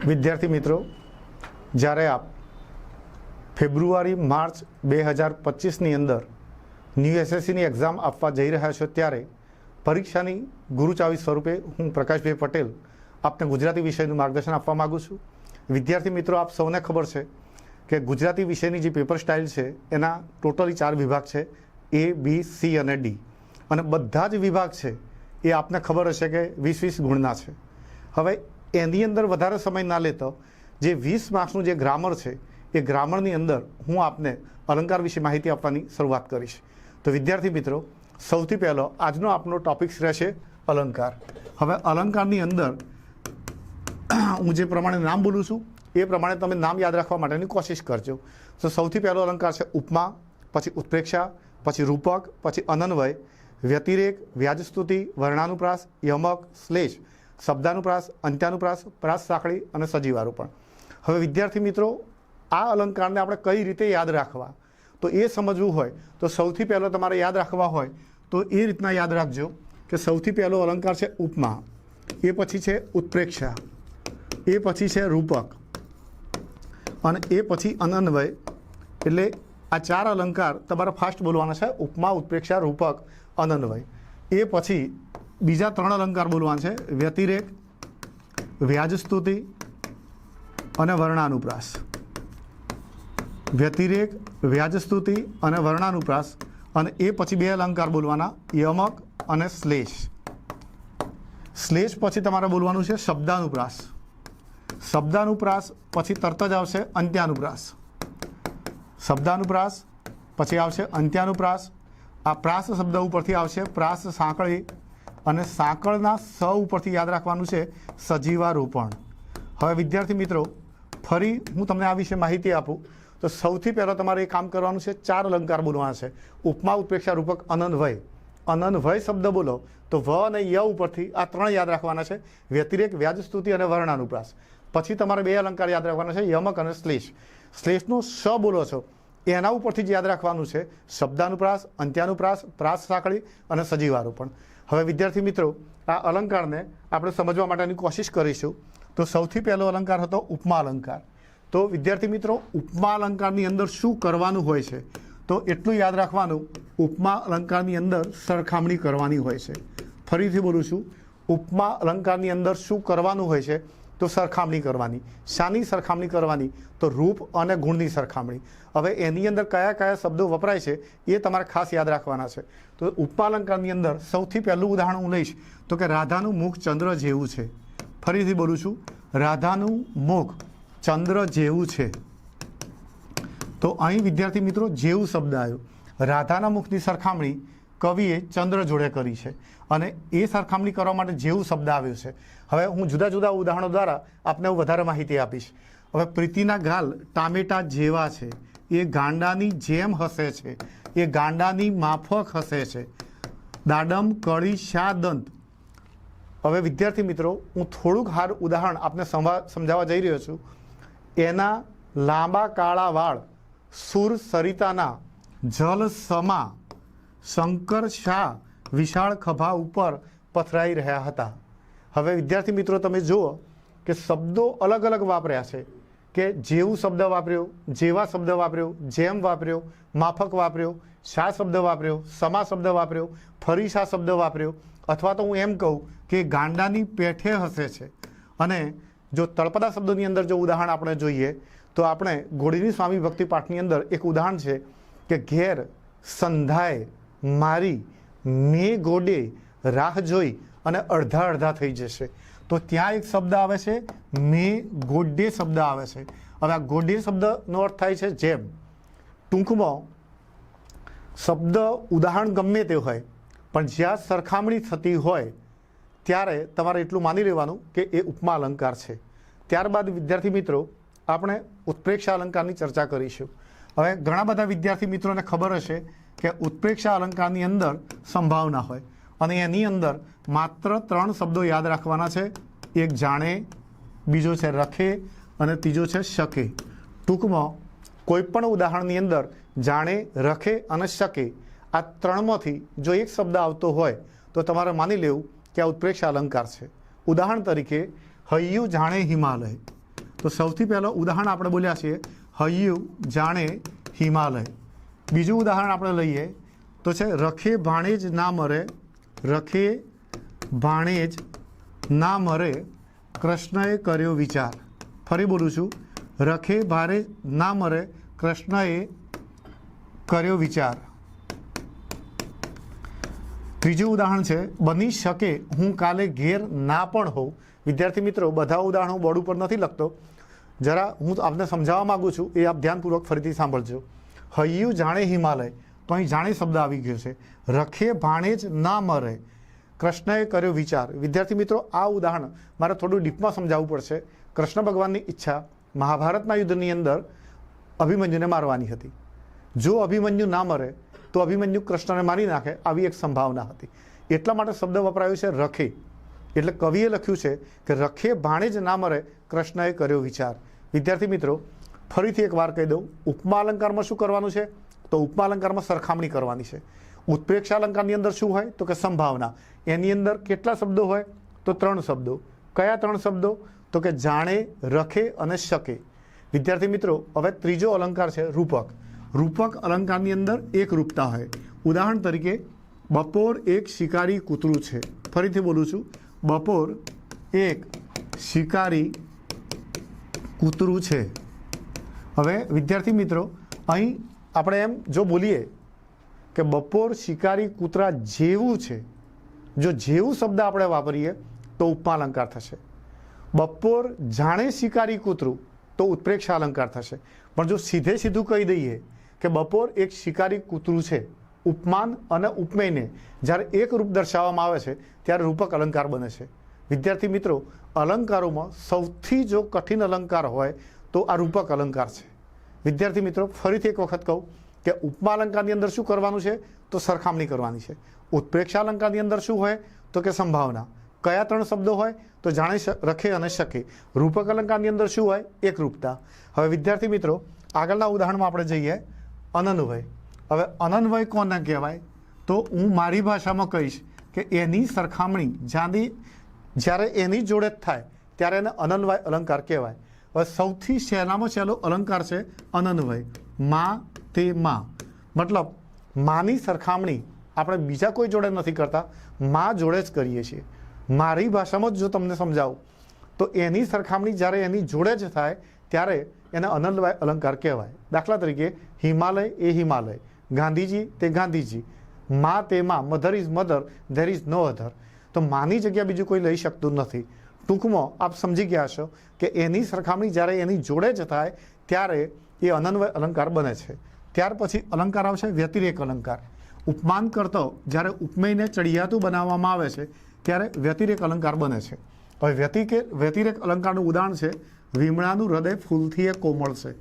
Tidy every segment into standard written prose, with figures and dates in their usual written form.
વિદ્યાર્થી મિત્રો, જ્યારે આપ ફેબ્રુઆરી માર્ચ 2025ની અંદર ન્યૂ એસએસસીની એક્ઝામ આપવા જઈ રહ્યા છો ત્યારે પરીક્ષાની ગુરુચાવી સ્વરૂપે હું પ્રકાશભાઈ પટેલ આપને ગુજરાતી વિષયનું માર્ગદર્શન આપવા માગું છું। વિદ્યાર્થી મિત્રો, આપ સૌને ખબર છે કે ગુજરાતી વિષયની જે પેપર સ્ટાઇલ છે એના ટોટલી 4 વિભાગ છે, A, B, C અને D, અને બધા જ વિભાગ છે એ આપને ખબર હશે કે 20-20 ગુણના છે। હવે એની અંદર વધારે સમય ના લેતો જે 20 માર્ક્સનું જે ગ્રામર છે એ ગ્રામરની અંદર હું આપને અલંકાર વિશે માહિતી આપવાની શરૂઆત કરીશ। તો વિદ્યાર્થી મિત્રો, સૌથી પહેલો આજનો આપનો ટોપિક રહેશે અલંકાર। હવે અલંકારની અંદર હું જે પ્રમાણે નામ બોલું છું એ પ્રમાણે તમે નામ યાદ રાખવા માટેની કોશિશ કરજો। તો સૌથી પહેલો અલંકાર છે ઉપમા, પછી ઉત્પ્રેક્ષા, પછી રૂપક, પછી અનન્વય, વ્યતિરેક, વ્યાજસ્તુતિ, વર્ણાનુપ્રાસ, યમક, શ્લેષ, શબ્દાનુપ્રાસ, અંત્યાનુપ્રાસ, પ્રાસ સાંકળી અને સજીવારૂપણ। હવે વિદ્યાર્થી મિત્રો, આ અલંકારને આપણે કઈ રીતે યાદ રાખવા તો એ સમજવું હોય તો સૌથી પહેલો તમારે યાદ રાખવા હોય તો એ રીતના યાદ રાખજો કે સૌથી પહેલો અલંકાર છે ઉપમા, એ પછી છે ઉત્પ્રેક્ષા, એ પછી છે રૂપક અને એ પછી અનન્વય। એટલે આ 4 અલંકાર તમારે ફાસ્ટ બોલવાના છે, ઉપમા, ઉત્પ્રેક્ષા, રૂપક, અનન્વય। એ પછી બીજા 3 અલંકાર બોલવાના છે, વ્યતિરેક, વ્યાજસ્તુતિ અને વર્ણાનુપ્રાસ। વ્યતિરેક, વ્યાજસ્તુતિ અને વર્ણાનુપ્રાસ, અને એ પછી 2 અલંકાર બોલવાના, યમક અને શ્લેષ। શ્લેષ પછી તમારે બોલવાનું છે શબ્દાનુપ્રાસ। શબ્દાનુપ્રાસ પછી તરત જ આવશે અંત્યાનુપ્રાસ। શબ્દાનુપ્રાસ પછી આવશે અંત્યાનુપ્રાસ। આ પ્રાસ શબ્દ ઉપરથી આવશે પ્રાસ સાંકળી, અને સાંકળના સ ઉપરથી યાદ રાખવાનું છે સજીવારૂપણ। હવે વિદ્યાર્થી મિત્રો, ફરી હું તમને આ વિશે માહિતી આપું તો સૌથી પહેલાં તમારે એ કામ કરવાનું છે, 4 અલંકાર બોલવાના છે, ઉપમા, ઉત્પ્રેક્ષા, રૂપક, અનન્વય। અનન્વય શબ્દ બોલો તો વ અને ય ઉપરથી આ 3 યાદ રાખવાના છે, વ્યતિરેક, વ્યાજસ્તુતિ અને વર્ણાનુપ્રાસ। પછી તમારે 2 અલંકાર યાદ રાખવાના છે, યમક અને શ્લેષ। શ્લેષનો સ બોલો છો એના ઉપરથી જ યાદ રાખવાનું છે શબ્દાનુપ્રાસ, અંત્યાનુપ્રાસ, પ્રાસ સાંકળી અને સજીવારૂપણ। હવે વિદ્યાર્થી મિત્રો, આ અલંકારને આપણે સમજવા માટેની કોશિશ કરીશું। તો સૌથી પહેલો અલંકાર હતો ઉપમા અલંકાર। તો વિદ્યાર્થી મિત્રો, ઉપમા અલંકારની અંદર શું કરવાનું હોય છે તો એટલું યાદ રાખવાનું, ઉપમા અલંકારની અંદર સરખામણી કરવાની હોય છે। ફરીથી બોલું છું, ઉપમા અલંકારની અંદર શું કરવાનું હોય છે તો સરખામણી કરવાની। શાની સરખામણી કરવાની તો રૂપ અને ગુણની સરખામણી। હવે એની અંદર કયા કયા શબ્દો વપરાય છે એ તમારે ખાસ યાદ રાખવાના છે। તો ઉપમા અલંકારની અંદર સૌથી પહેલું ઉદાહરણ હું લઈશ તો કે રાધાનું મુખ ચંદ્ર જેવું છે। ફરીથી બોલું છું, રાધાનું મુખ ચંદ્ર જેવું છે। તો અહીં વિદ્યાર્થી મિત્રો જેવું શબ્દ આવ્યો, રાધાના મુખની સરખામણી કવિએ ચંદ્ર જોડે કરી છે અને એ સરખામણી કરવા માટે જેવું શબ્દ આવ્યો છે। હવે હું જુદા જુદા ઉદાહરણો દ્વારા આપને હું વધારે માહિતી આપીશ। હવે પ્રીતિના ગાલ ટામેટા જેવા છે, એ ગાંડાની જેમ હસે છે, એ ગાંડાની માફક હસે છે, દાડમ કળી શા દંત। હવે વિદ્યાર્થી મિત્રો, હું થોડુંક હાર ઉદાહરણ આપને સમજાવવા જઈ રહ્યો છું। એના લાંબા કાળા વાળ સુર સરિતાના જલ સમા, શંકર શાહ વિશાળ ખભા ઉપર પથરાઈ રહ્યા હતા। હવે વિદ્યાર્થી મિત્રો, તમે જુઓ કે શબ્દો અલગ અલગ વાપર્યા છે કે જેવું શબ્દ વાપર્યો, જેવા શબ્દ વાપર્યો, જેમ વાપર્યો, માફક વાપર્યો, શા શબ્દ વાપર્યો, સમા શબ્દ વાપર્યો, ફરી શા શબ્દ વાપર્યો, અથવા તો હું એમ કહું કે ગાંડાની પેઠે હસે છે। અને જો તળપદા શબ્દોની અંદર જો ઉદાહરણ આપણે જોઈએ તો આપણે ઘોડીની સ્વામી ભક્તિ પાઠની અંદર એક ઉદાહરણ છે કે ઘેર સંધાય મારી મેં ગોડે રાહ જોઈ અને અડધા અડધા થઈ જશે। તો ત્યાં એક શબ્દ આવે છે મેં ગોડે શબ્દ આવે છે। હવે આ ગોડે શબ્દનો અર્થ થાય છે જેમ। ટૂંકમાં શબ્દ ઉદાહરણ ગમે તે હોય પણ જ્યાં સરખામણી થતી હોય ત્યારે તમારે એટલું માની લેવાનું કે એ ઉપમા અલંકાર છે। ત્યારબાદ વિદ્યાર્થી મિત્રો, આપણે ઉત્પ્રેક્ષા અલંકારની ચર્ચા કરીશું। હવે ઘણા બધા વિદ્યાર્થી મિત્રોને ખબર હશે કે ઉત્પ્રેક્ષા અલંકારની અંદર સંભાવના હોય અને એની અંદર માત્ર 3 શબ્દો યાદ રાખવાના છે, એક જાણે, બીજો છે રખે અને ત્રીજો છે શકે। ટૂંકમાં કોઈપણ ઉદાહરણની અંદર જાણે, રખે અને શકે આ 3માંથી જો એક શબ્દ આવતો હોય તો તમારે માની લેવું કે આ ઉત્પ્રેક્ષા અલંકાર છે। ઉદાહરણ તરીકે હૈયું જાણે હિમાલય, તો સૌથી પહેલો ઉદાહરણ આપણે બોલ્યા છીએ હૈયું જાણે હિમાલય. બીજું ઉદાહરણ આપણે લઈએ તો છે રખે ભાણેજ ના મરે, રખે ભાણેજ ના મરે કૃષ્ણએ કર્યો વિચાર. ફરી બોલું છું, રખે ભાણેજ ના મરે કૃષ્ણએ કર્યો વિચાર. ત્રીજું ઉદાહરણ છે બની શકે હું કાલે ઘેર ના પણ હોઉં. વિદ્યાર્થી મિત્રો, બધા ઉદાહરણો બોર્ડ ઉપર નથી લખતો, જરા હું આપને સમજાવવા માગું છું, એ આપ ધ્યાનપૂર્વક ફરીથી સાંભળજો. હૈયું જાણે હિમાલય, તો અહીં જાણે શબ્દ આવી ગયો છે. રખે ભાણેજ ના મરે કૃષ્ણએ કર્યો વિચાર. વિદ્યાર્થી મિત્રો, આ ઉદાહરણ મારે થોડું ડીપમાં સમજાવવું પડશે. કૃષ્ણ ભગવાનની ઈચ્છા મહાભારતના યુદ્ધની અંદર અભિમન્યુને મારવાની હતી. જો અભિમન્યુ ના મરે તો અભિમન્યુ કૃષ્ણને મારી નાખે, આવી એક સંભાવના હતી. એટલા માટે શબ્દ વપરાયો છે રખે. એટલે કવિએ લખ્યું છે કે રખે ભાણેજ ના મરે કૃષ્ણએ કર્યો વિચાર. વિદ્યાર્થી મિત્રો, ફરીથી એક વાર કહી દઉં, ઉપમા અલંકારમાં શું કરવાનું છે? તો ઉપમા અલંકારમાં સરખામણી કરવાની છે. ઉત્પ્રેક્ષ અલંકારની અંદર શું હોય? તો કે સંભાવના. એની અંદર કેટલા શબ્દો હોય? તો 3 શબ્દો. કયા 3 શબ્દો? તો કે જાણે, રખે અને શકે. વિદ્યાર્થી મિત્રો, હવે ત્રીજો અલંકાર છે રૂપક. રૂપક અલંકારની અંદર એક રૂપતા હોય. ઉદાહરણ તરીકે બપોર એક શિકારી કૂતરું છે. ફરીથી બોલું છું, બપોર એક શિકારી કૂતરું છે. હવે વિદ્યાર્થી મિત્રો, અહીં આપણે એમ જો બોલીએ કે બપોર શિકારી કૂતરા જેવું છે, જો જેવું શબ્દ આપણે વાપરીએ તો ઉપમા અલંકાર થશે. બપોર જાણે શિકારી કૂતરું તો ઉત્પ્રેક્ષ અલંકાર થશે. પણ જો સીધે સીધું કહી દઈએ કે બપોર એક શિકારી કૂતરું છે, ઉપમાન અને ઉપમેયને જ્યારે એક રૂપ દર્શાવવામાં આવે છે ત્યારે રૂપક અલંકાર બને છે. વિદ્યાર્થી મિત્રો, અલંકારોમાં સૌથી જો કઠિન અલંકાર હોય તો આ રૂપક અલંકાર છે. વિદ્યાર્થી મિત્રો, ફરીથી એક વખત કહું કે ઉપમા અલંકારની અંદર શું કરવાનું છે? તો સરખામણી કરવાની છે. ઉત્પ્રેક્ષ અલંકારની અંદર શું હોય? તો કે સંભાવના. કયા 3 શબ્દો હોય? તો જાણે, રખે અને શકે. રૂપક અલંકારની અંદર શું હોય? એક રૂપતા. હવે વિદ્યાર્થી મિત્રો, આગળના ઉદાહરણમાં આપણે જઈએ અનન્વય. હવે અનન્વય કોને કહેવાય? તો હું મારી ભાષામાં કહીશ કે એની સરખામણી જ્યારે એની જોડે જ થાય ત્યારે એને અનન્વય અલંકાર કહેવાય. હવે સૌથી સહેલામાં સહેલો અલંકાર છે અનન્વય. માં તે માં, મતલબ માની સરખામણી આપણે બીજા કોઈ જોડે નથી કરતા, માં જોડે જ કરીએ છીએ. મારી ભાષામાં જ જો તમને સમજાવું તો એની સરખામણી જ્યારે એની જોડે જ થાય ત્યારે એને અનન્વય અલંકાર કહેવાય. દાખલા તરીકે હિમાલય એ હિમાલય, ગાંધીજી તે ગાંધીજી, માં તે માં, mother is mother, there is no other. તો માની જગ્યા બીજું કોઈ લઈ શકતું નથી. ટૂંકમાં આપ સમજી ગયા છો કે એની સરખામણી જ્યારે એની જોડે જ થાય ત્યારે એ અનન્વય અલંકાર બને છે. ત્યાર પછી અલંકાર આવશે વ્યતિરેક અલંકાર. ઉપમાન કરતો જ્યારે ઉપમેયને ચડિયાતું બનાવવામાં આવે છે ત્યારે વ્યતિરેક અલંકાર બને છે. હવે વ્યતિરેક અલંકારનું ઉદાહરણ છે વિમળાનું હૃદય ફૂલથી એ કોમળ છે.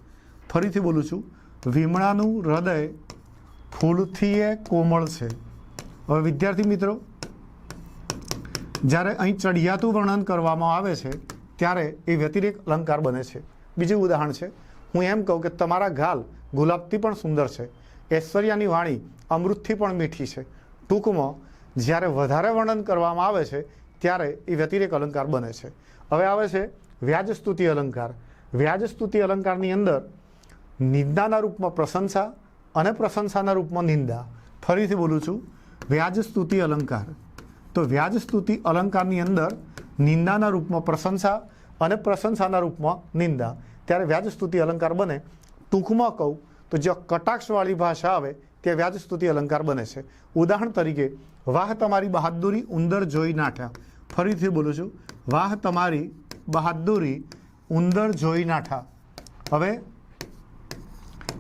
ફરીથી બોલું છું, વિમળાનું હૃદય ફૂલથી એ કોમળ છે. હવે વિદ્યાર્થી મિત્રો, જ્યારે અહીં ચડિયાતું વર્ણન કરવામાં આવે છે ત્યારે એ વ્યતિરેક અલંકાર બને છે. બીજું ઉદાહરણ છે, હું એમ કહું કે તમારા ગાલ ગુલાબથી પણ સુંદર છે, ઐશ્વર્યાની વાણી અમૃતથી પણ મીઠી છે. ટૂંકમાં જ્યારે વધારે વર્ણન કરવામાં આવે છે ત્યારે એ વ્યતિરેક અલંકાર બને છે. હવે આવે છે વ્યાજસ્તુતિ અલંકાર. વ્યાજસ્તુતિ અલંકારની અંદર નિંદાના રૂપમાં પ્રશંસા અને પ્રશંસાના રૂપમાં નિંદા. ફરીથી બોલું છું, વ્યાજસ્તુતિ અલંકાર. તો વ્યાજસ્તુતિ અલંકારની અંદર નિંદાના રૂપમાં પ્રશંસા અને પ્રશંસાના રૂપમાં નિંદા, ત્યારે વ્યાજસ્તુતિ અલંકાર બને. ટૂંકમાં કહું તો જે કટાક્ષવાળી ભાષા આવે તે વ્યાજસ્તુતિ અલંકાર બને છે. ઉદાહરણ તરીકે, વાહ તમારી બહાદુરી ઉંદર જોઈ નાઠા. ફરીથી બોલું છું, વાહ તમારી બહાદુરી ઉંદર જોઈ નાઠા. હવે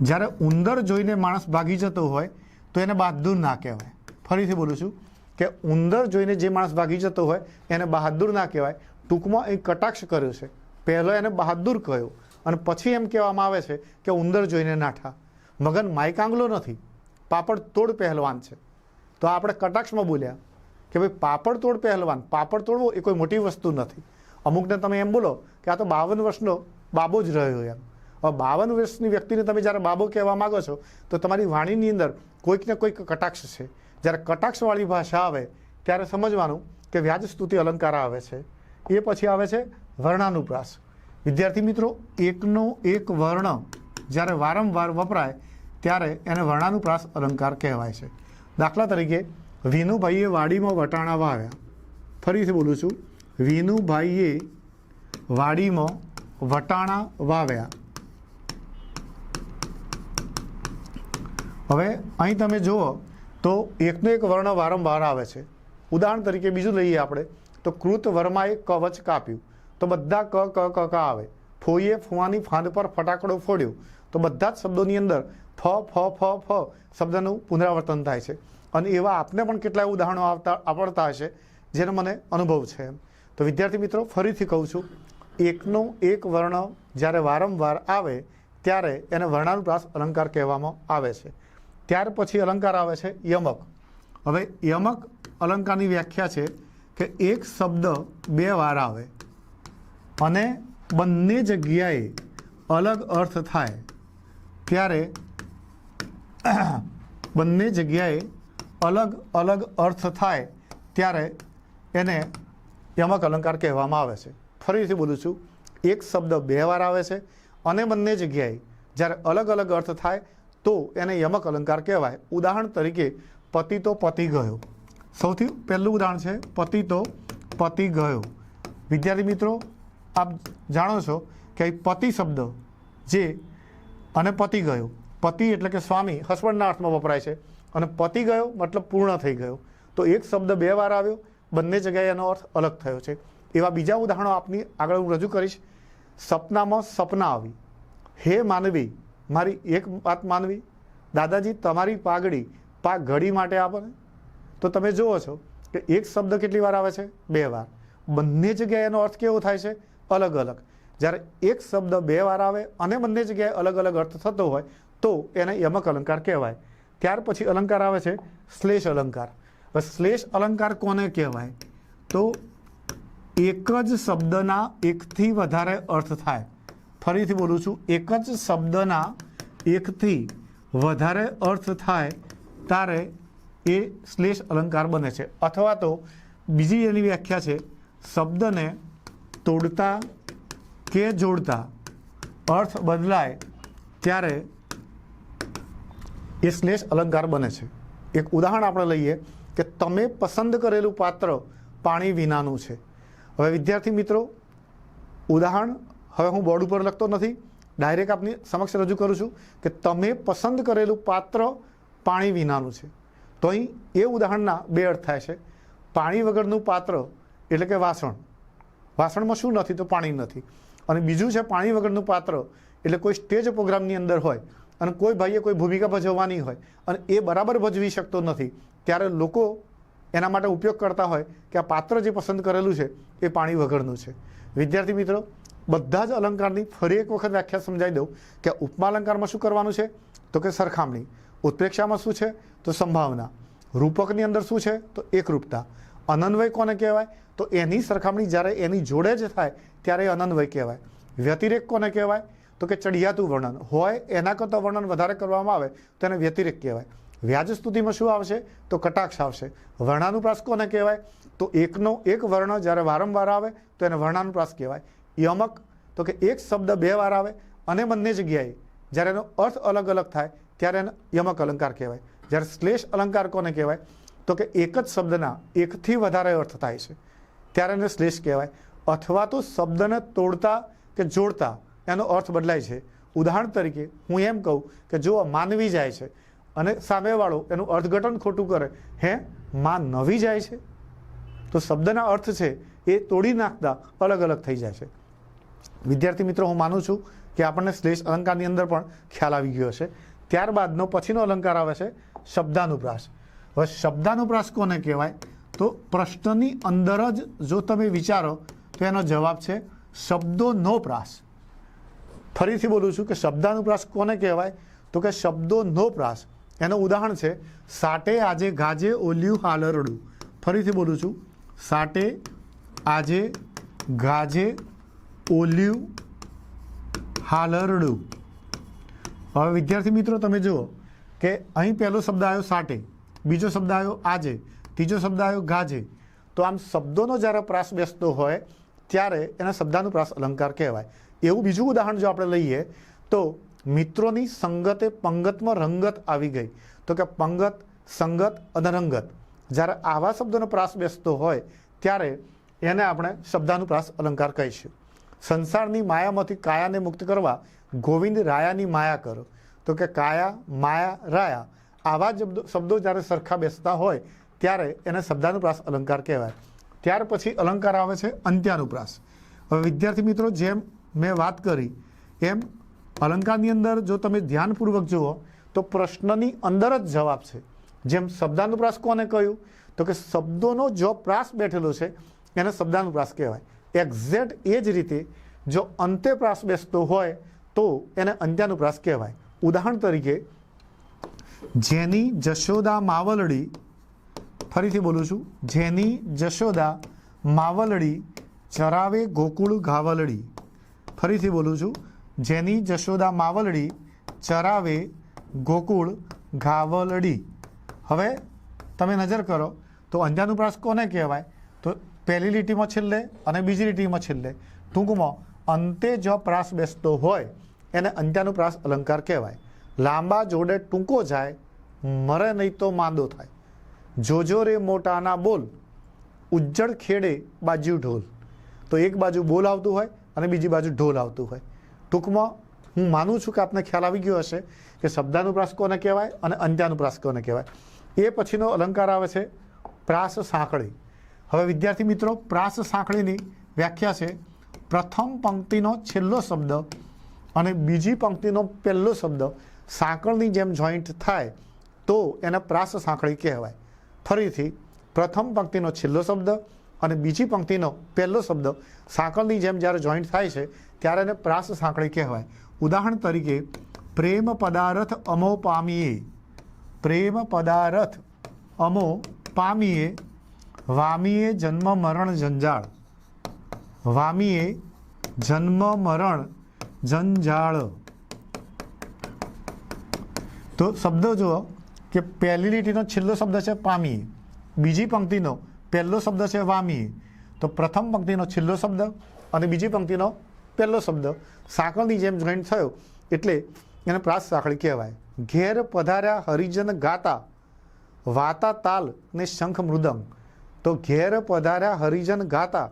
જ્યારે ઉંદર જોઈને માણસ ભાગી જતો હોય તો એને બહાદુર ના કહેવાય. ફરીથી બોલું છું કે ઉંદર જોઈને જે માણસ ભાગી જતો હોય એને બહાદુર ના કહેવાય. ટૂંકમાં એ કટાક્ષ કર્યો છે. પહેલો એને બહાદુર કહ્યો અને પછી એમ કહેવામાં આવે છે કે ઉંદર જોઈને નાઠા. મગન માયકાંગલો નથી, પાપડ તોડ પહેલવાન છે. તો આપણે કટાક્ષમાં બોલ્યા કે ભાઈ પાપડ તોડ પહેલવાન. પાપડ તોડવો એ કોઈ મોટી વસ્તુ નથી. અમુકને તમે એમ બોલો કે આ તો 52 વર્ષનો બાબો જ રહ્યો એમ. હવે 52 વર્ષની વ્યક્તિને તમે જ્યારે બાબો કહેવા માગો છો તો તમારી વાણીની અંદર કોઈક ને કોઈક કટાક્ષ છે. જ્યારે કટાક્ષવાળી ભાષા આવે ત્યારે સમજવાનું કે વ્યાજસ્તુતિ અલંકાર આવે છે. એ પછી આવે છે વર્ણાનુપ્રાસ. વિદ્યાર્થી મિત્રો, એકનો એક વર્ણ જ્યારે વારંવાર વપરાય ત્યારે એને વર્ણાનુપ્રાસ અલંકાર કહેવાય છે. દાખલા તરીકે, વિનુભાઈએ વાડીમાં વટાણા વાવ્યા. ફરીથી બોલું છું, વિનુભાઈએ વાડીમાં વટાણા વાવ્યા. હવે અહીં તમે જુઓ તો એકનો એક વર્ણ વારંવાર આવે છે. ઉદાહરણ તરીકે બીજું લઈએ આપણે તો, કૃત વર્માએ કવચ કાપ્યું, તો બધા ક આવે. ફોઈએ ફુવાની ફાંદ પર ફટાકડો ફોડ્યો, તો બધા જ શબ્દોની અંદર ફ શબ્દનું પુનરાવર્તન થાય છે. અને એવા આપને પણ કેટલાય ઉદાહરણો આવડતા હશે જેનો મને અનુભવ છે. તો વિદ્યાર્થી મિત્રો, ફરીથી કહું છું, એકનો એક વર્ણ જ્યારે વારંવાર આવે ત્યારે એને વર્ણાનુપ્રાસ અલંકાર કહેવામાં આવે છે. ત્યાર પછી અલંકાર આવે છે યમક. હવે યમક અલંકારની વ્યાખ્યા છે કે એક શબ્દ બે વાર આવે અને બંને જગ્યાએ અલગ અર્થ થાય ત્યારે બંને જગ્યાએ અલગ અલગ અર્થ થાય ત્યારે એને યમક અલંકાર કહેવામાં આવે છે. ફરીથી બોલું છું, એક શબ્દ બે વાર આવે છે અને બંને જગ્યાએ જ્યારે અલગ અલગ અર્થ થાય તો એને યમક અલંકાર કહેવાય. ઉદાહરણ તરીકે, પતિ તો પતિ ગયો. સૌથી પહેલું ઉદાહરણ છે પતિ તો પતિ ગયો. વિદ્યાર્થી મિત્રો, આપ જાણો છો કે પતિ શબ્દ જે અને પતિ ગયો, પતિ એટલે કે સ્વામી, હસબન્ડના અર્થમાં વપરાય છે, અને પતિ ગયો મતલબ પૂર્ણ થઈ ગયો. તો એક શબ્દ બે વાર આવ્યો, બંને જગ્યાએ એનો અર્થ અલગ થયો છે. એવા બીજા ઉદાહરણો આપની આગળ હું રજૂ કરીશ. સપનામાં સપના આવી. હે માનવી, મારી એક વાત માનવી, દાદાજી તમારી પાઘડી ઘડી માટે આપો ને. તો તમે જુઓ છો કે એક શબ્દ કેટલી વાર આવે છે? બે વાર. બંને જગ્યાએ એનો અર્થ કેવો થાય છે? અલગ અલગ. જ્યારે એક શબ્દ બે વાર આવે અને બંને જગ્યાએ અલગ અલગ અર્થ થતો હોય તો એને યમક અલંકાર કહેવાય. ત્યાર પછી અલંકાર આવે છે શ્લેષ અલંકાર. હવે શ્લેષ અલંકાર કોને કહેવાય? તો એક જ શબ્દના એકથી વધારે અર્થ થાય. ફરીથી બોલું છું, એક જ શબ્દના એકથી વધારે અર્થ થાય ત્યારે એ શ્લેષ અલંકાર બને છે. અથવા તો બીજી એની વ્યાખ્યા છે, શબ્દને તોડતા કે જોડતા અર્થ બદલાય ત્યારે એ શ્લેષ અલંકાર બને છે. એક ઉદાહરણ આપણે લઈએ કે તમે પસંદ કરેલું પાત્ર પાણી વિનાનું છે. હવે વિદ્યાર્થી મિત્રો, ઉદાહરણ હવે હું બોર્ડ ઉપર લખતો નથી, ડાયરેક્ટ આપની સમક્ષ રજૂ કરું છું કે તમે પસંદ કરેલું પાત્ર પાણી વિનાનું છે. તો અહીં એ ઉદાહરણના બે અર્થ થાય છે. પાણી વગરનું પાત્ર એટલે કે વાસણ, વાસણમાં શું નથી? તો પાણી નથી. અને બીજું છે પાણી વગરનું પાત્ર એટલે કોઈ સ્ટેજ પ્રોગ્રામની અંદર હોય અને કોઈ ભાઈએ કોઈ ભૂમિકા ભજવવાની હોય અને એ બરાબર ભજવી શકતો નથી, ત્યારે લોકો એના માટે ઉપયોગ કરતા હોય કે આ પાત્ર જે પસંદ કરેલું છે એ પાણી વગરનું છે. વિદ્યાર્થી મિત્રો, બધા જ અલંકારની ફરી એક વખત વ્યાખ્યા સમજાવી દઉં કે ઉપમા અલંકારમાં શું કરવાનું છે? તો કે સરખામણી. ઉત્પ્રેક્ષામાં શું છે? તો સંભાવના. રૂપકની અંદર શું છે? તો એકરૂપતા. અનન્વય કોને કહેવાય? તો એની સરખામણી જ્યારે એની જોડે જ થાય ત્યારે અનન્વય કહેવાય. વ્યતિરેક કોને કહેવાય? તો કે ચડિયાતું વર્ણન હોય એના કરતાં વર્ણન વધારે કરવામાં આવે તો એને વ્યતિરેક કહેવાય. વ્યાજ સ્તુતિમાં શું આવશે? તો કટાક્ષ આવશે. વર્ણાનુપ્રાસ કોને કહેવાય? તો એકનો એક વર્ણ જ્યારે વારંવાર આવે તો એને વર્ણાનુપ્રાસ કહેવાય. યમક તો કે એક શબ્દ બે વાર આવે અને બંને જગ્યાએ જ્યારે એનો અર્થ અલગ અલગ થાય ત્યારે એને યમક અલંકાર કહેવાય. જ્યારે શ્લેષ અલંકાર કોને કહેવાય? તો કે એક જ શબ્દના એકથી વધારે અર્થ થાય છે ત્યારે એને શ્લેષ કહેવાય. અથવા તો શબ્દને તોડતા કે જોડતા એનો અર્થ બદલાય છે. ઉદાહરણ તરીકે હું એમ કહું કે જો માનવી જાય છે અને સામેવાળો એનું અર્થઘટન ખોટું કરે, હે માં નવી જાય છે, તો શબ્દના અર્થ છે એ તોડી નાખતા અલગ અલગ થઈ જાય છે. વિદ્યાર્થી મિત્રો, હું માનું છું કે આપણને શ્લેષ અલંકારની અંદર પણ ખ્યાલ આવી ગયો છે. ત્યારબાદનો પછીનો અલંકાર આવે છે શબ્દાનુપ્રાસ. હવે શબ્દાનુપ્રાસ કોને કહેવાય? તો પ્રશ્નની અંદર જ જો તમે વિચારો તો એનો જવાબ છે શબ્દોનો પ્રાસ. ફરીથી બોલું છું કે શબ્દાનુપ્રાસ કોને કહેવાય? તો કે શબ્દોનો પ્રાસ. એનું ઉદાહરણ છે સાટે આજે ગાજે ઓલ્યું હાલરડું. ફરીથી બોલું છું, સાટે આજે ગાજે ઓલ્યું હાલરડું. હવે વિદ્યાર્થી મિત્રો, તમે જુઓ કે અહીં પહેલો શબ્દ આવ્યો સાટે, બીજો શબ્દ આવ્યો આજે, ત્રીજો શબ્દ આવ્યો ગાજે. તો આમ શબ્દોનો જ્યારે પ્રાસ બેસતો હોય ત્યારે એને શબ્દાનુપ્રાસ અલંકાર કહેવાય. એવું બીજું ઉદાહરણ જો આપણે લઈએ તો મિત્રોની સંગતે પંગતમાં રંગત આવી ગઈ. તો કે પંગત, સંગત અને રંગત, જ્યારે આવા શબ્દોનો પ્રાસ બેસતો હોય ત્યારે એને આપણે શબ્દાનુપ્રાસ અલંકાર કહીશું. સંસારની માયામાંથી કાયાને મુક્ત કરવા ગોવિંદ રાયાની માયા કરો. તો કે કાયા, માયા, રાયા આવા શબ્દો જ્યારે સરખા બેસતા હોય ત્યારે એને શબ્દાનુપ્રાસ અલંકાર કહેવાય. ત્યાર પછી અલંકાર આવે છે અંત્યાનુપ્રાસ. હવે વિદ્યાર્થી મિત્રો, જેમ મેં વાત કરી એમ અલંકારની અંદર જો તમે ધ્યાનપૂર્વક જુઓ તો પ્રશ્નની અંદર જ જવાબ છે. જેમ શબ્દાનુપ્રાસ કોને કહ્યું? તો કે શબ્દોનો જો પ્રાસ બેઠેલો છે એને શબ્દાનુપ્રાસ કહેવાય. એક્ઝેક્ટ એ જ રીતે જો અંતે પ્રાસ બેસતો હોય તો એને અંત્યાનુપ્રાસ કહેવાય. ઉદાહરણ તરીકે, જેની જશોદા માવલડી, ફરીથી બોલું છું, જેની જશોદા માવલડી ચરાવે ગોકુળ ગાવલડી. ફરીથી બોલું છું, જેની જશોદા માવલડી ચરાવે ગોકુળ ગાવલડી. હવે તમે નજર કરો તો અંત્યાનુપ્રાસ કોને કહેવાય? તો પહેલી લીટીમાં છેલ્લે અને બીજી લીટીમાં છેલ્લે, ટૂંકમાં અંતે જો પ્રાસ બેસતો હોય એને અંત્યાનુપ્રાસ અલંકાર કહેવાય. લાંબા જોડે ટૂંકો જાય, મરે નહીં તો માંદો થાય. જોજો રે મોટાના બોલ, ઉજ્જડ ખેડે બાજુ ઢોલ. તો એક બાજુ બોલ આવતું હોય અને બીજી બાજુ ઢોલ આવતું હોય. ટૂંકમાં હું માનું છું કે આપને ખ્યાલ આવી ગયો હશે કે શબ્દાનુપ્રાસ કોને કહેવાય અને અંત્યાનુપ્રાસ કોને કહેવાય. એ પછીનો અલંકાર આવે છે પ્રાસ સાંકળી. હવે વિદ્યાર્થી મિત્રો, પ્રાસ સાંકળીની વ્યાખ્યા છે પ્રથમ પંક્તિનો છેલ્લો શબ્દ અને બીજી પંક્તિનો પહેલો શબ્દ સાંકળની જેમ જોઈન્ટ થાય તો એને પ્રાસ સાંકળી કહેવાય. ફરીથી, પ્રથમ પંક્તિનો છેલ્લો શબ્દ અને બીજી પંક્તિનો પહેલો શબ્દ સાંકળની જેમ જ્યારે જોઈન્ટ થાય છે ત્યારે એને પ્રાસ સાંકળી કહેવાય. ઉદાહરણ તરીકે, પ્રેમ પદાર્થ અમો પામીએ, પ્રેમ પદાર્થ અમો પામીએ, વામીએ જન્મ મરણ જંજાળ, વામીએ જન્મ મરણ જંજાળ. તો શબ્દો જુઓ કે પહેલી લીટીનો છેલ્લો શબ્દ છે પામીએ, બીજી પંક્તિનો પહેલો શબ્દ છે વામીએ. તો પ્રથમ પંક્તિનો છેલ્લો શબ્દ અને બીજી પંક્તિનો પહેલો શબ્દ સાંકળની જેમ જોઈન્ટ થયો એટલે એને પ્રાસ સાંકળી કહેવાય. ઘેર પધાર્યા હરિજન ગાતા, વાતા તાલ ને શંખ મૃદંગ. તો ઘેર પધાર્યા હરિજન ગાતા,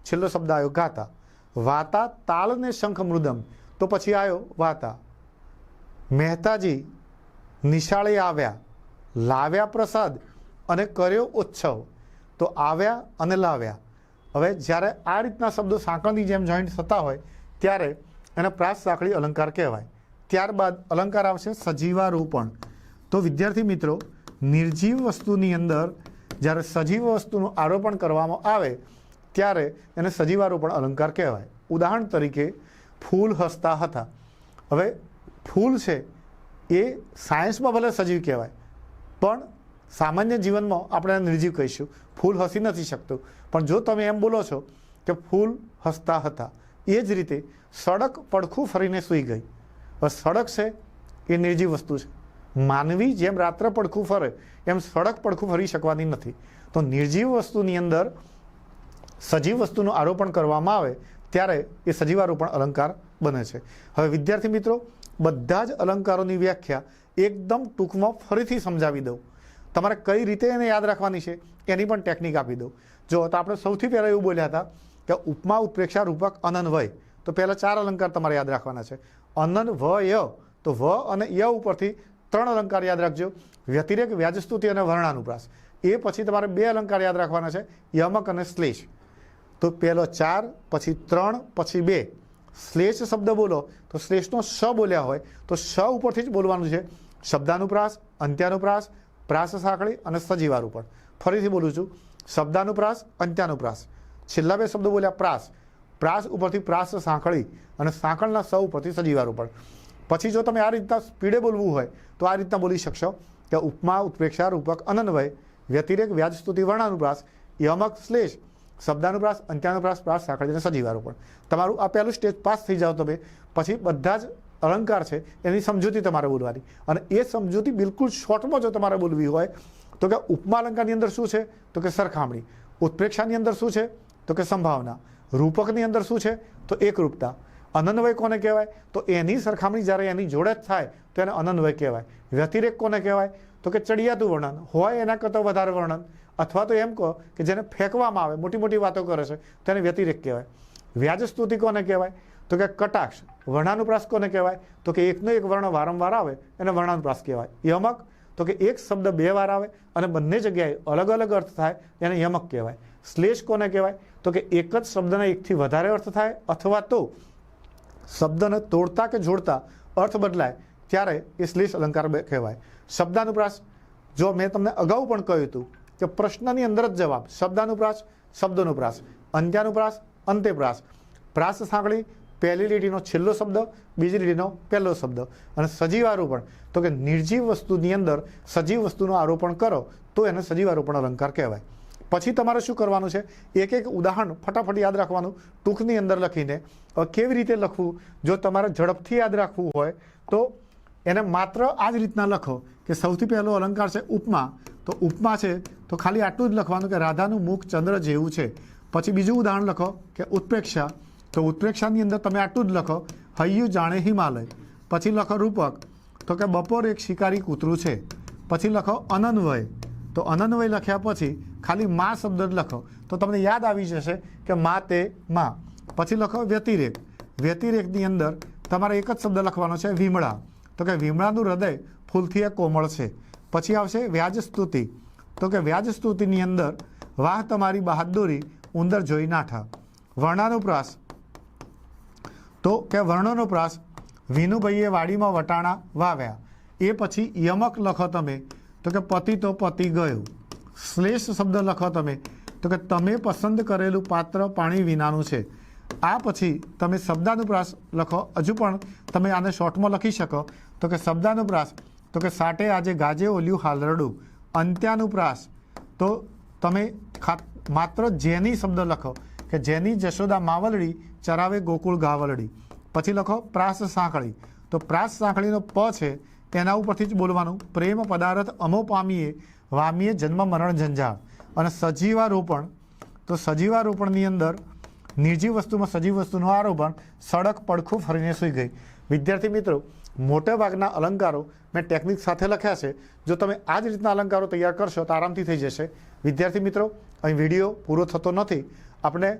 છેલ્લો શબ્દ આવ્યો ગાતા, વાતા તાલ ને શંખ મૃદંગ. તો પછી આવ્યો વાતા. મહેતાજી નિશાળે આવ્યા, લાવ્યા પ્રસાદ અને કર્યો ઉત્સવ. તો આવ્યા અને લાવ્યા. હવે જ્યારે આ રીતના શબ્દો સાંકળની જેમ જોઈન્ટ થતા હોય ત્યારે એને પ્રાસ સાંકળી અલંકાર કહેવાય. ત્યારબાદ અલંકાર આવશે સજીવારોપણ. તો વિદ્યાર્થી મિત્રો, નિર્જીવ વસ્તુની અંદર જ્યારે સજીવ વસ્તુનું આરોપણ કરવામાં આવે ત્યારે એને સજીવારોપણ અલંકાર કહેવાય. ઉદાહરણ તરીકે, ફૂલ હસતા હતા. હવે ફૂલ છે એ સાયન્સમાં ભલે સજીવ કહેવાય પણ સામાન્ય જીવનમાં આપણે નિર્જીવ કહીશું. ફૂલ હસી નથી શકતું. પણ જો તમે એમ બોલો છો કે ફૂલ હસતા હતા, એ જ રીતે સડક પડખું ફરીને સૂઈ ગઈ. હવે સડક છે એ નિર્જીવ વસ્તુ છે. માનવી જેમ રાત્રે પડખું ફરે એમ સડક પડખું ફરી શકવાની નથી. તો નિર્જીવ વસ્તુની અંદર સજીવ વસ્તુનું આરોપણ કરવામાં આવે ત્યારે એ સજીવારોપણ અલંકાર બને છે. હવે વિદ્યાર્થી મિત્રો, બધા જ અલંકારોની વ્યાખ્યા એકદમ ટૂંકમાં ફરીથી સમજાવી દઉં. તમારે કઈ રીતે એને યાદ રાખવાની છે એની પણ ટેકનિક આપી દઉં. જો તો આપણે સૌથી પહેલાં એવું બોલ્યા હતા કે ઉપમા, ઉત્પ્રેક્ષા, રૂપક, અનન્વય. તો પહેલાં 4 અલંકાર તમારે યાદ રાખવાના છે. અનન્વય, તો વ અને ય ઉપરથી 3 અલંકાર યાદ રાખજો: વ્યતિરેક, વ્યાજસ્તુતિ અને વર્ણાનુપ્રાસ. એ પછી તમારે 2 અલંકાર યાદ રાખવાના છે: યમક અને શ્લેષ. તો પહેલો 4, પછી 3, પછી 2. શ્લેષ શબ્દ બોલો તો શ્લેષનો શ બોલ્યા હોય તો શ ઉપરથી જ બોલવાનું છે. શબ્દાનુપ્રાસ, અંત્યાનુપ્રાસ, પ્રાસ સાંકળી અને સજીવારોપણ. ફરીથી બોલું છું: શબ્દાનુપ્રાસ, અંત્યાનુપ્રાસ. છેલ્લા 2 શબ્દો બોલ્યા પ્રાસ, પ્રાસ ઉપરથી પ્રાસ સાંકળી અને સાંકળના સ ઉપરથી સજીવારોપણ. પછી જો તમે આ રીતના સ્પીડે બોલવું હોય તો આ રીતના બોલી શકશો કે ઉપમા, ઉત્પ્રેક્ષા, રૂપક, અનન્વય, વ્યતિરેક, વ્યાજસ્તુતિ, વર્ણાનુપ્રાસ, યમક, શ્લેષ, શબ્દાનુપ્રાસ, અંત્યાનુપ્રાસ, પ્રાસ સાંકળી અને સજીવારોપણ. તમારું આ પહેલું સ્ટેજ પાસ થઈ જાઓ તમે પછી બધા જ અલંકાર છે એની સમજૂતી તમારે બોલવાની. અને એ સમજૂતી બિલકુલ શોર્ટમાં જો તમારે બોલવી હોય તો કે ઉપમા અલંકારની અંદર શું છે તો કે સરખામણી, ઉત્પ્રેક્ષાની અંદર શું છે તો કે સંભાવના, રૂપકની અંદર શું છે તો એકરૂપતા, અનન્વય કોને કહેવાય? તો એની સરખામણી જ્યારે એની જોડે જ થાય તો એને અનન્વય કહેવાય. વ્યતિરેક કોને કહેવાય? તો કે ચડિયાતું વર્ણન હોય એના કરતાં વધારે વર્ણન, અથવા તો એમ કહો કે જેને ફેંકવામાં આવે, મોટી મોટી વાતો કરે છે તેને વ્યતિરેક કહેવાય. વ્યાજસ્તુતિ કોને કહેવાય? તો કે કટાક્ષ. વર્ણાનુપ્રાસ કોને કહેવાય? તો કે એકનો એક વર્ણ વારંવાર આવે એને વર્ણાનુપ્રાસ કહેવાય. યમક તો કે એક શબ્દ બે વાર આવે અને બંને જગ્યાએ અલગ અલગ અર્થ થાય એને યમક કહેવાય. શ્લેષ કોને કહેવાય? તો કે એક જ શબ્દના એકથી વધારે અર્થ થાય અથવા તો શબ્દને તોડતા કે જોડતા અર્થ બદલાય ત્યારે એ શ્લેષ અલંકાર કહેવાય. શબ્દાનુપ્રાસ, જો મેં તમને અગાઉ પણ કહ્યું હતું કે પ્રશ્નની અંદર જ જવાબ. શબ્દાનુપ્રાસ, શબ્દોનુપ્રાસ, અંત્યાનુપ્રાસ, અંત્યપ્રાસ. પ્રાસ સાંકળી, પહેલી લીટીનો છેલ્લો શબ્દ, બીજી લીટીનો પહેલો શબ્દ. અને સજીવારોપણ તો કે નિર્જીવ વસ્તુની અંદર સજીવ વસ્તુનું આરોપણ કરો તો એને સજીવારોપણ અલંકાર કહેવાય. પછી તમારે શું કરવાનું છે? એક એક ઉદાહરણ ફટાફટ યાદ રાખવાનું ટૂંકની અંદર લખીને. કેવી રીતે લખવું? જો તમારે ઝડપથી યાદ રાખવું હોય તો એને માત્ર આ જ રીતના લખો કે સૌથી પહેલો અલંકાર છે ઉપમા. તો ઉપમા છે તો ખાલી આટલું જ લખવાનું કે રાધાનું મુખ ચંદ્ર જેવું છે. પછી બીજું ઉદાહરણ લખો કે ઉત્પ્રેક્ષા. તો ઉત્પ્રેક્ષાની અંદર તમે આટલું જ લખો, હૈયું જાણે હિમાલય. પછી લખો રૂપક, તો કે બપોર એક શિકારી કૂતરું છે. પછી લખો અનન્વય. તો અનન્વય લખ્યા પછી ખાલી મા શબ્દ જ લખો તો તમને યાદ આવી જશે કે મા તે મા. પછી લખો વ્યતિરેક. વ્યતિરેકની અંદર તમારે એક જ શબ્દ લખવાનો છે વિમળા. તો કે વિમળાનું હૃદય ફૂલથી કોમળ છે. પછી આવશે વ્યાજસ્તુતિ. તો કે વ્યાજસ્તુતિની અંદર વાહ તમારી બહાદુરી ઉંદર જોઈ નાઠા. વર્ણાનુપ્રાસ તો કે વર્ણોનુપ્રાસ, વિનુભાઈએ વાડીમાં વટાણા વાવ્યા. એ પછી યમક લખો તમે તો કે પતિ તો પતિ ગયું. શ્લેષ શબ્દ લખો તમે તો કે તમે પસંદ કરેલું પાત્ર પાણી વિનાનું છે. આ પછી તમે શબ્દાનુપ્રાસ લખો. હજુ પણ તમે આને શોર્ટમાં લખી શકો તો કે શબ્દાનુપ્રાસ તો કે સાટે આજે ગાજે ઓલ્યું હાલરડું. અંત્યાનુપ્રાસ તો તમે માત્ર જેની શબ્દ લખો કે જેની જશોદા માવલડી ચરાવે ગોકુળ ગાવલડી. પછી લખો પ્રાસ સાંકળી. તો પ્રાસ સાંકળીનો પ છે તેના ઉપરથી જ બોલવાનું. પ્રેમ પદાર્થ અમો પામીએ વામીએ જન્મ મરણ ઝંઝાળ. અને સજીવારોપણ તો સજીવારોપણની અંદર નિર્જીવ વસ્તુમાં સજીવ વસ્તુનું આરોપણ. સડક પડખું ફરીને સૂઈ ગઈ. વિદ્યાર્થી મિત્રો, મોટાભાગના અલંકારો મેં ટેકનિક સાથે લખ્યા છે. જો તમે આ જ રીતના અલંકારો તૈયાર કરશો તો આરામથી થઈ જશે. વિદ્યાર્થી મિત્રો, અહીં વિડીયો પૂરો થતો નથી. આપણે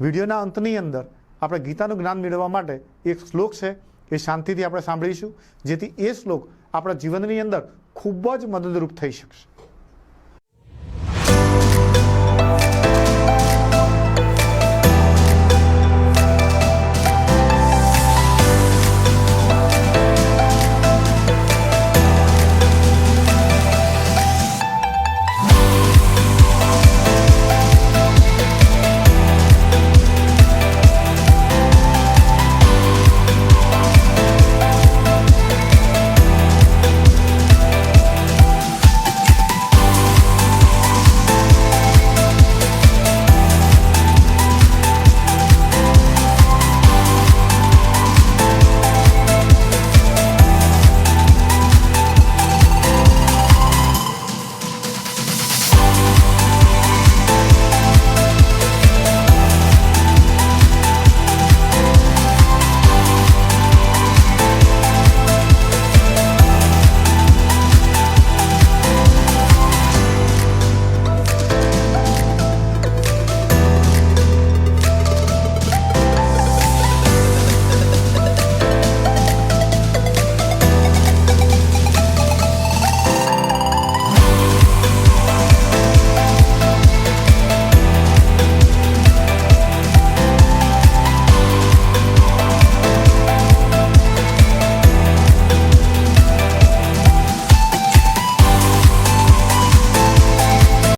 વિડીયોના અંતની અંદર આપણે ગીતાનું જ્ઞાન મેળવવા માટે એક શ્લોક છે એ શાંતિથી આપણે સાંભળીશું, જેથી એ શ્લોક આપણા જીવનની અંદર ખૂબ જ મદદરૂપ થઈ શકશે.